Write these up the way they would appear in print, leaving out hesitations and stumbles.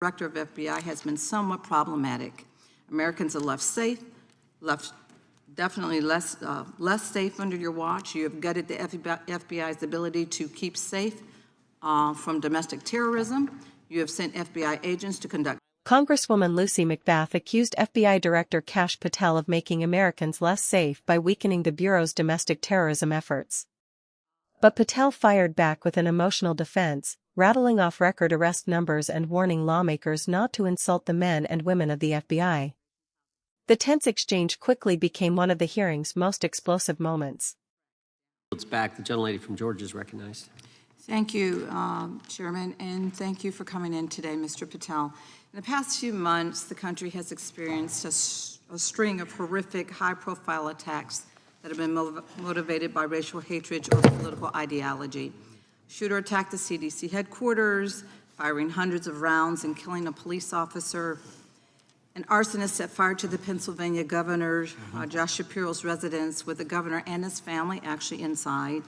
Director of FBI has been somewhat problematic. Americans are left safe, definitely less safe under your watch. You have gutted the FBI's ability to keep safe from domestic terrorism. You have sent FBI agents to conduct. Congresswoman Lucy McBath accused FBI Director Kash Patel of making Americans less safe by weakening the Bureau's domestic terrorism efforts. But Patel fired back with an emotional defense, rattling off record arrest numbers and warning lawmakers not to insult the men and women of the FBI. The tense exchange quickly became one of the hearing's most explosive moments. It's back. The gentlelady from Georgia is recognized. Thank you, Chairman, and thank you for coming in today, Mr. Patel. In the past few months, the country has experienced a string of horrific, high-profile attacks that have been motivated by racial hatred or political ideology. Shooter attacked the CDC headquarters, firing hundreds of rounds and killing a police officer. An arsonist set fire to the Pennsylvania governor, Josh Shapiro's residence, with the governor and his family actually inside.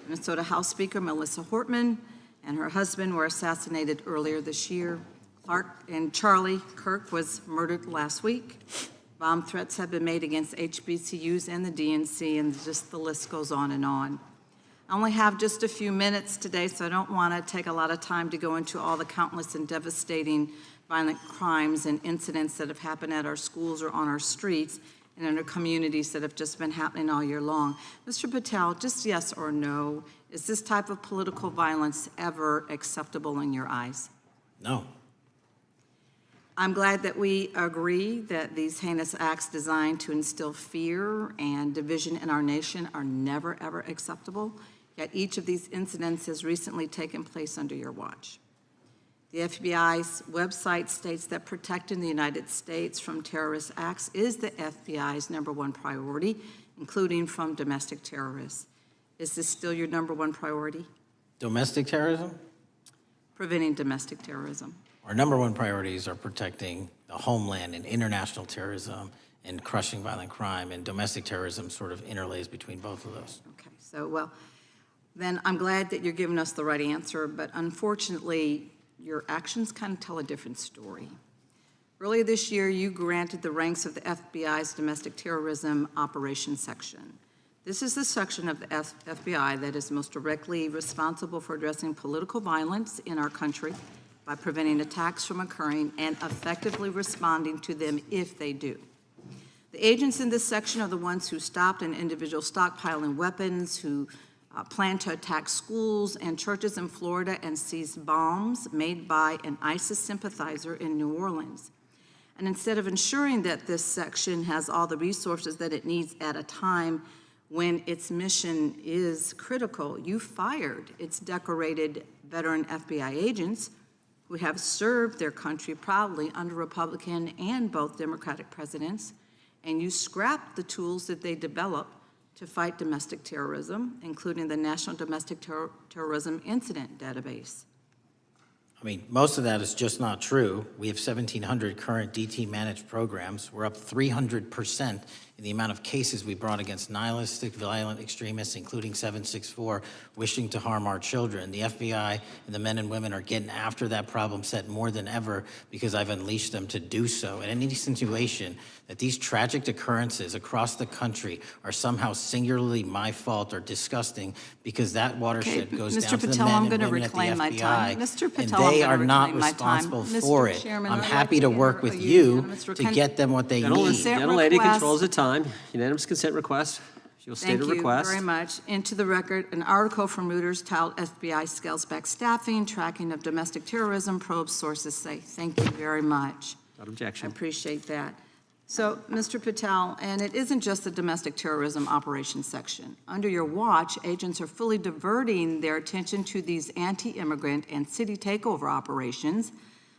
Minnesota House Speaker Melissa Hortman and her husband were assassinated earlier this year. Clark and Charlie Kirk was murdered last week. Bomb threats have been made against HBCUs and the DNC, and just the list goes on and on. I only have just a few minutes today, so I don't want to take a lot of time to go into all the countless and devastating violent crimes and incidents that have happened at our schools or on our streets and in our communities that have just been happening all year long. Mr. Patel, just yes or no, is this type of political violence ever acceptable in your eyes? No. I'm glad that we agree that these heinous acts designed to instill fear and division in our nation are never, ever acceptable, yet each of these incidents has recently taken place under your watch. The FBI's website states that protecting the United States from terrorist acts is the FBI's #1 priority, including from domestic terrorists. Is this still your #1 priority? Domestic terrorism? Preventing domestic terrorism. Our #1 priorities are protecting the homeland and international terrorism and crushing violent crime, and domestic terrorism sort of interlays between both of those. Okay, so well, then I'm glad that you're giving us the right answer, but unfortunately, your actions kind of tell a different story. Earlier this year, you granted the ranks of the FBI's Domestic Terrorism Operations Section. This is the section of the FBI that is most directly responsible for addressing political violence in our country by preventing attacks from occurring and effectively responding to them if they do. The agents in this section are the ones who stopped an individual stockpiling weapons, who planned to attack schools and churches in Florida and seized bombs made by an ISIS sympathizer in New Orleans. And instead of ensuring that this section has all the resources that it needs at a time when its mission is critical, you fired its decorated veteran FBI agents who have served their country proudly under Republican and both Democratic presidents, and you scrapped the tools that they developed to fight domestic terrorism, including the National Domestic Terrorism Incident Database. I mean, most of that is just not true. We have 1,700 current DT managed programs. We're up 300% in the amount of cases we brought against nihilistic, violent extremists, including 764, wishing to harm our children. The FBI and the men and women are getting after that problem set more than ever because I've unleashed them to do so. And any insinuation that these tragic occurrences across the country are somehow singularly my fault or disgusting because that watershed goes Mr. down to the Patel, men I'm and going to women at the reclaim my time. FBI, Mr. Patel, and they I'm are going to not reclaim my time. responsible Mr. for it. Chairman, I'm I'd happy like to work with you to get them what they need. Gentlelady controls the time. Unanimous consent request. She'll state a request. Thank you very much. Into the record, an article from Reuters titled FBI Scales Back Staffing, Tracking of Domestic Terrorism, Probes Sources Say. Thank you very much. Without objection. I appreciate that. So, Mr. Patel, and it isn't just the domestic terrorism operations section. Under your watch, agents are fully diverting their attention to these anti-immigrant and city takeover operations,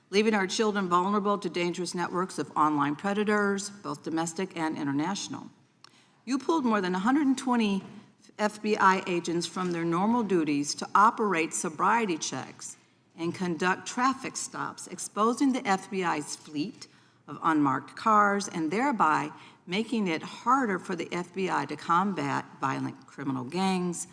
leaving our children vulnerable to dangerous networks of online predators, both domestic and international. You pulled more than 120 FBI agents from their normal duties to operate sobriety checks and conduct traffic stops, exposing the FBI's fleet of unmarked cars and thereby making it harder for the FBI to combat violent criminal gangs,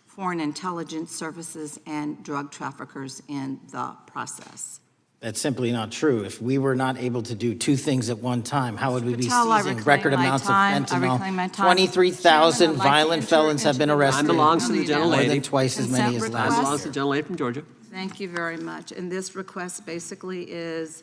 foreign intelligence services, and drug traffickers in the process. That's simply not true. If we were not able to do two things at one time, how would we be Patel, I seizing reclaim record my amounts of time. I fentanyl? reclaim my time. 23,000 Chairman, I'd like to violent enter felons have into been the arrested. Time belongs to the Consent gentlelady. More than twice as many as request. last Time year. belongs to the gentlelady from Georgia. Thank you very much. And this request basically is,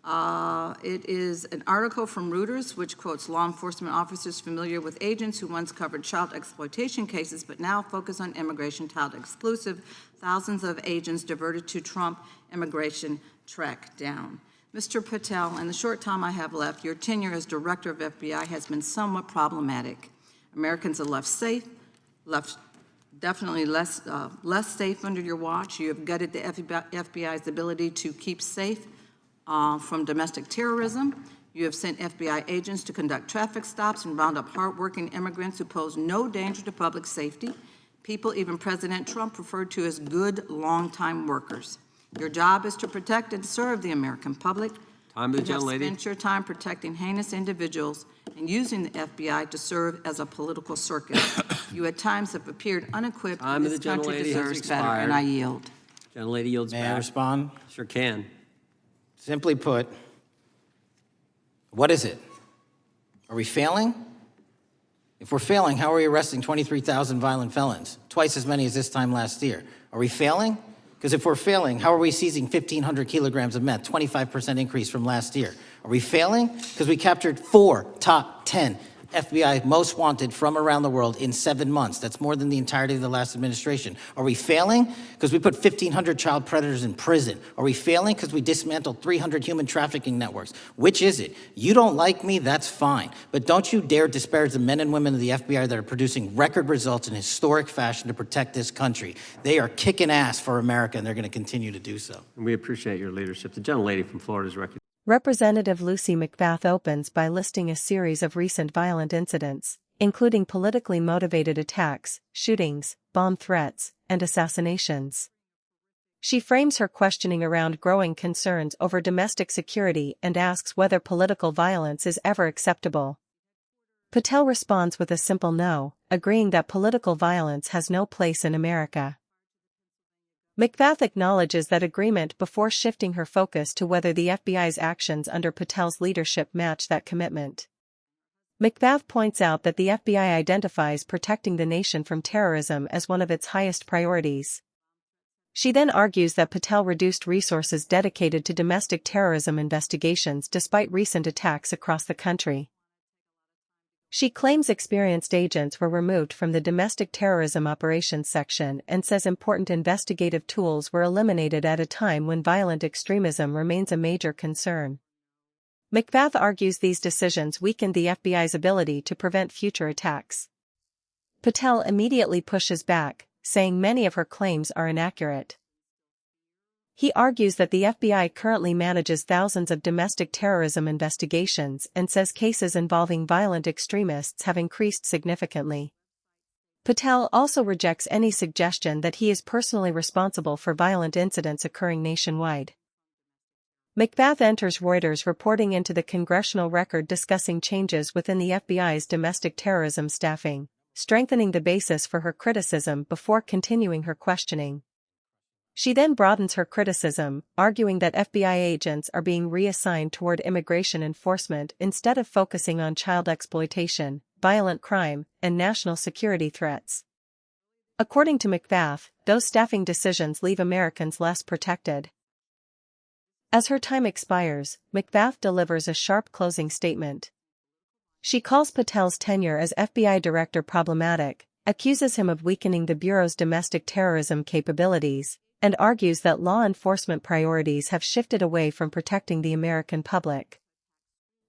it is an article from Reuters, which quotes law enforcement officers familiar with agents who once covered child exploitation cases, but now focus on immigration child exclusive. Thousands of agents diverted to Trump immigration track down. Mr. Patel, in the short time I have left, your tenure as director of FBI has been somewhat problematic. Americans are left safe, definitely less safe under your watch. You have gutted the FBI's ability to keep safe from domestic terrorism. You have sent FBI agents to conduct traffic stops and round up hardworking immigrants who pose no danger to public safety, people even President Trump referred to as good, long-time workers. Your job is to protect and serve the American public. Time to the You have gentlelady. spent your time protecting heinous individuals and using the FBI to serve as a political circus. You at times have appeared unequipped, Time and of this the country gentlelady has deserves better, and expired. I yield. Gentlelady yields May I back. respond? Sure can. Simply put, what is it? Are we failing? If we're failing, how are we arresting 23,000 violent felons? Twice as many as this time last year. Are we failing? Because if we're failing, how are we seizing 1,500 kilograms of meth, 25% increase from last year? Are we failing? Because we captured 4 top 10 FBI most wanted from around the world in 7 months. That's more than the entirety of the last administration. Are we failing? Because we put 1,500 child predators in prison. Are we failing? Because we dismantled 300 human trafficking networks. Which is it? You don't like me, that's fine. But don't you dare disparage the men and women of the FBI that are producing record results in historic fashion to protect this country. They are kicking ass for America, and they're going to continue to do so. And we appreciate your leadership. The gentlelady from Florida is recognized. Representative Lucy McBath opens by listing a series of recent violent incidents, including politically motivated attacks, shootings, bomb threats, and assassinations. She frames her questioning around growing concerns over domestic security and asks whether political violence is ever acceptable. Patel responds with a simple no, agreeing that political violence has no place in America. McBath acknowledges that agreement before shifting her focus to whether the FBI's actions under Patel's leadership match that commitment. McBath points out that the FBI identifies protecting the nation from terrorism as one of its highest priorities. She then argues that Patel reduced resources dedicated to domestic terrorism investigations despite recent attacks across the country. She claims experienced agents were removed from the domestic terrorism operations section and says important investigative tools were eliminated at a time when violent extremism remains a major concern. McBath argues these decisions weakened the FBI's ability to prevent future attacks. Patel immediately pushes back, saying many of her claims are inaccurate. He argues that the FBI currently manages thousands of domestic terrorism investigations and says cases involving violent extremists have increased significantly. Patel also rejects any suggestion that he is personally responsible for violent incidents occurring nationwide. McBath enters Reuters reporting into the congressional record discussing changes within the FBI's domestic terrorism staffing, strengthening the basis for her criticism before continuing her questioning. She then broadens her criticism, arguing that FBI agents are being reassigned toward immigration enforcement instead of focusing on child exploitation, violent crime, and national security threats. According to McBath, those staffing decisions leave Americans less protected. As her time expires, McBath delivers a sharp closing statement. She calls Patel's tenure as FBI director problematic, accuses him of weakening the Bureau's domestic terrorism capabilities, and argues that law enforcement priorities have shifted away from protecting the American public.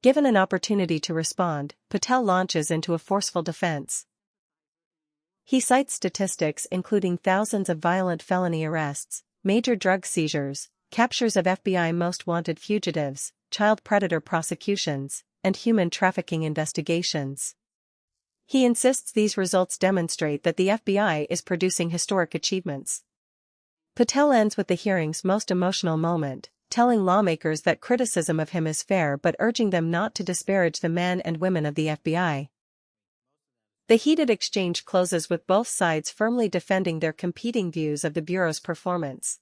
Given an opportunity to respond, Patel launches into a forceful defense. He cites statistics including thousands of violent felony arrests, major drug seizures, captures of FBI most wanted fugitives, child predator prosecutions, and human trafficking investigations. He insists these results demonstrate that the FBI is producing historic achievements. Patel ends with the hearing's most emotional moment, telling lawmakers that criticism of him is fair but urging them not to disparage the men and women of the FBI. The heated exchange closes with both sides firmly defending their competing views of the Bureau's performance.